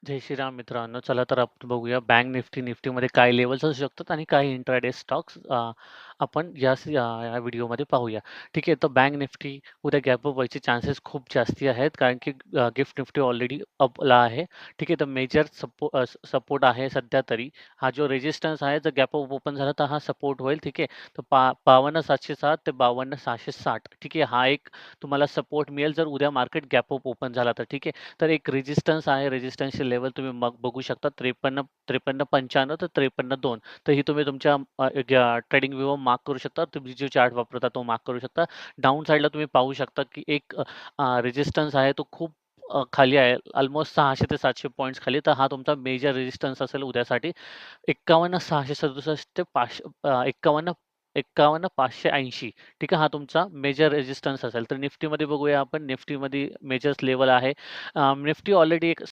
जय श्रीराम मित्रांनो. चला तर आपण बघूया बँक निफ्टीमध्ये काय लेव्हल्स असू शकतात आणि काही इंट्राडे स्टॉक्स आपण या व्हिडिओमध्ये पाहूया. ठीक आहे. तर बँक निफ्टी उद्या गॅप अप व्हायचे चान्सेस खूप जास्ती आहेत कारण की गिफ्ट निफ्टी ऑलरेडी अपला आहे. ठीक आहे. तर मेजर सपोर्ट आहे सध्या तरी. हा जो रेझिस्टन्स आहे जर गॅप अप ओपन झाला तर हा सपोर्ट होईल. ठीक आहे. तर 52,707 ते 52,660 ठीक आहे. हा एक तुम्हाला सपोर्ट मिळेल जर उद्या मार्केट गॅप अप ओपन झाला तर. ठीक आहे. तर एक रेझिस्टन्स आहे. रेझिस्टन्सची लेव्हल तुम्ही मग बघू शकता 53-95 तर 53-2 तर ही तुम्ही तुमच्या ट्रेडिंग व्ह्यूवर मार्क करू शकता. तुम्ही जो चार्ट वापरता तो मार्क करू शकता. डाउन साइडला तुम्ही पाहू शकता, की एक रेझिस्टन्स आहे तो खूप खाली आहे. अल्मोस्ट 600 ते 700 पॉइंट्स खाली. तर हा तुमचा मेजर रेझिस्टन्स असेल उद्यासाठी. 51,667 ते 51,580 ठीक आहे. हा तुमचा मेजर रेझिस्टन्स असेल. तर निफ्टीमध्ये बघूया आपण. निफ्टीमध्ये मेजर लेव्हल आहे. निफ्टी ऑलरेडी एक